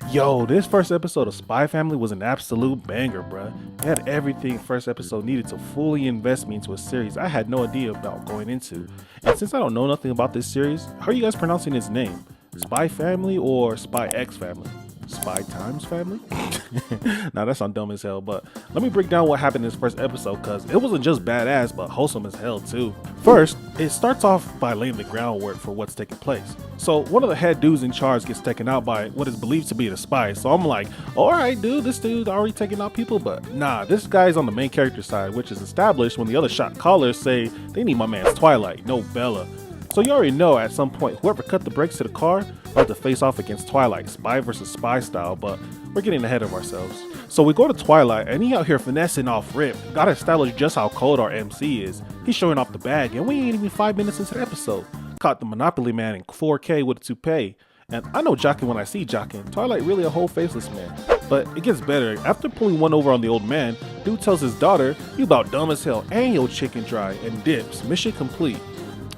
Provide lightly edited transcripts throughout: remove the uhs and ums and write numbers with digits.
Yo, this first episode of Spy Family was an absolute banger, bruh. It had everything first episode needed to fully invest me into a series I had no idea about going into. And since I don't know nothing about this series, how are you guys pronouncing its name? Spy Family or Spy X Family? Spy Times Family? Nah, that sounds dumb as hell, but let me break down what happened in this first episode because it wasn't just badass, but wholesome as hell too. First, it starts off by laying the groundwork for what's taking place. So one of the head dudes in charge gets taken out by what is believed to be the spy. So I'm like, alright dude, this dude's already taking out people, but nah, this guy's on the main character side, which is established when the other shot callers say they need my man's Twilight, no Bella. So you already know at some point whoever cut the brakes to the car will have to face off against Twilight, spy versus spy style, but we're getting ahead of ourselves. So we go to Twilight and he out here finessing off rip, gotta establish just how cold our MC is. He's showing off the bag and we ain't even 5 minutes into the episode. Caught the Monopoly man in 4K with a toupee. And I know jocking when I see jocking, Twilight really a whole faceless man. But it gets better. After pulling one over on the old man, dude tells his daughter, you about dumb as hell and your chicken dry, and dips, mission complete.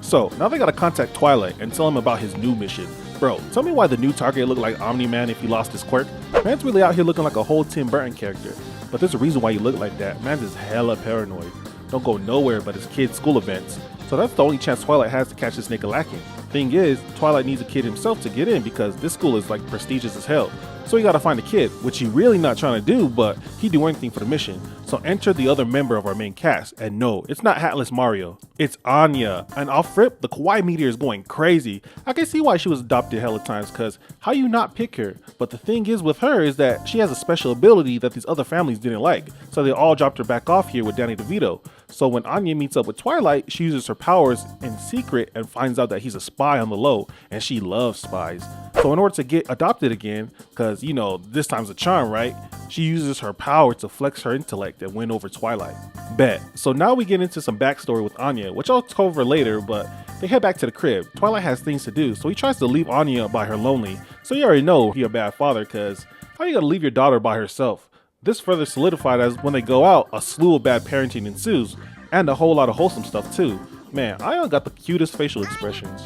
So now they gotta contact Twilight and tell him about his new mission. Bro, tell me why the new target looked like Omni-Man if he lost his quirk. Man's really out here looking like a whole Tim Burton character. But there's a reason why you look like that. Man's is hella paranoid. Don't go nowhere but his kids' school events. So that's the only chance Twilight has to catch this nigga lacking. Thing is, Twilight needs a kid himself to get in because this school is like prestigious as hell. So he gotta find a kid, which he really not trying to do, but he'd do anything for the mission. So enter the other member of our main cast, and no, it's not Hatless Mario, it's Anya. And off rip, the kawaii meter is going crazy. I can see why she was adopted hella times, cause how you not pick her? But the thing is with her is that she has a special ability that these other families didn't like, so they all dropped her back off here with Danny DeVito. So when Anya meets up with Twilight, she uses her powers in secret and finds out that he's a spy on the low, and she loves spies. So in order to get adopted again, cause you know, this time's a charm, right? She uses her power to flex her intellect and win over Twilight. Bet. So now we get into some backstory with Anya, which I'll cover later, but they head back to the crib. Twilight has things to do, so he tries to leave Anya by her lonely. So you already know he a bad father, cause how you gonna leave your daughter by herself? This further solidified as when they go out, a slew of bad parenting ensues, and a whole lot of wholesome stuff too. Man, Anya got the cutest facial expressions.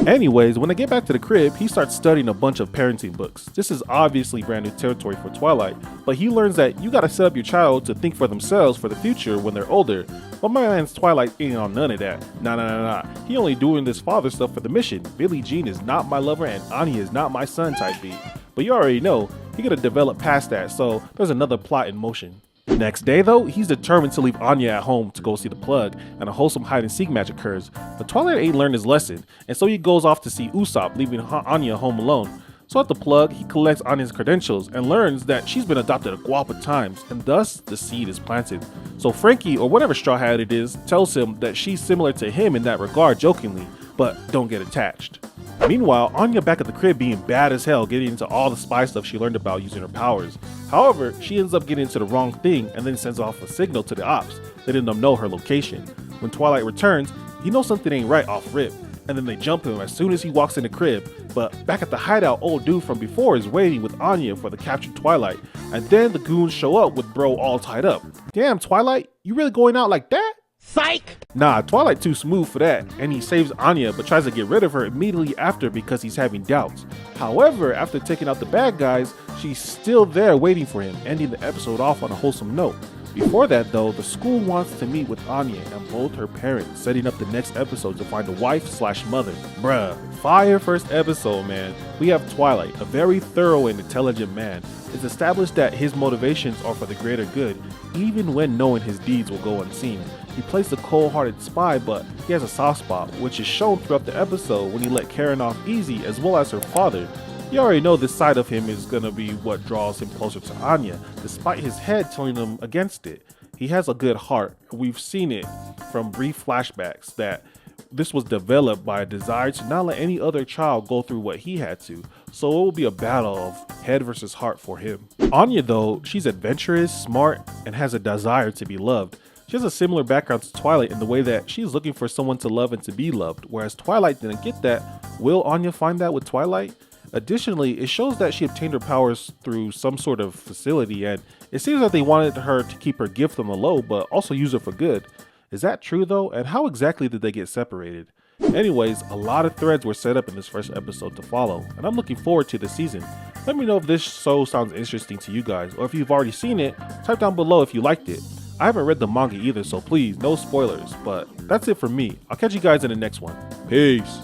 Anyways, when they get back to the crib, he starts studying a bunch of parenting books. This is obviously brand new territory for Twilight, but he learns that you gotta set up your child to think for themselves for the future when they're older. But my man's Twilight ain't on none of that. Nah. He only doing this father stuff for the mission. Billie Jean is not my lover and Anya is not my son type beat. But you already know, he gotta develop past that, so there's another plot in motion. Next day though, he's determined to leave Anya at home to go see the plug, and a wholesome hide and seek match occurs. But Twilight ain't learned his lesson, and so he goes off to see Usopp, leaving Anya home alone. So at the plug, he collects Anya's credentials and learns that she's been adopted a guap of times, and thus the seed is planted. So Frankie, or whatever Straw Hat it is, tells him that she's similar to him in that regard jokingly, but don't get attached. Meanwhile, Anya back at the crib being bad as hell, getting into all the spy stuff she learned about using her powers. However, she ends up getting into the wrong thing and then sends off a signal to the ops, letting them know her location. When Twilight returns, he knows something ain't right off rip, and then they jump him as soon as he walks in the crib. But back at the hideout, old dude from before is waiting with Anya for the captured Twilight, and then the goons show up with bro all tied up. Damn, Twilight, you really going out like that? Psych! Nah, Twilight too smooth for that, and he saves Anya but tries to get rid of her immediately after because he's having doubts. However, after taking out the bad guys, she's still there waiting for him, ending the episode off on a wholesome note. Before that though, the school wants to meet with Anya and both her parents, setting up the next episode to find a wife/mother. Bruh, fire first episode, man. We have Twilight, a very thorough and intelligent man. It's established that his motivations are for the greater good, even when knowing his deeds will go unseen. He plays a cold-hearted spy, but he has a soft spot, which is shown throughout the episode when he let Karen off easy as well as her father. You already know this side of him is gonna be what draws him closer to Anya, despite his head telling him against it. He has a good heart. We've seen it from brief flashbacks that this was developed by a desire to not let any other child go through what he had to, so it will be a battle of head versus heart for him. Anya though, she's adventurous, smart, and has a desire to be loved. She has a similar background to Twilight in the way that she's looking for someone to love and to be loved, whereas Twilight didn't get that. Will Anya find that with Twilight? Additionally, it shows that she obtained her powers through some sort of facility, and it seems that they wanted her to keep her gift on the low, but also use it for good. Is that true though? And how exactly did they get separated? Anyways, a lot of threads were set up in this first episode to follow, and I'm looking forward to the season. Let me know if this show sounds interesting to you guys, or if you've already seen it, type down below if you liked it. I haven't read the manga either, so please, no spoilers, but that's it for me. I'll catch you guys in the next one. Peace.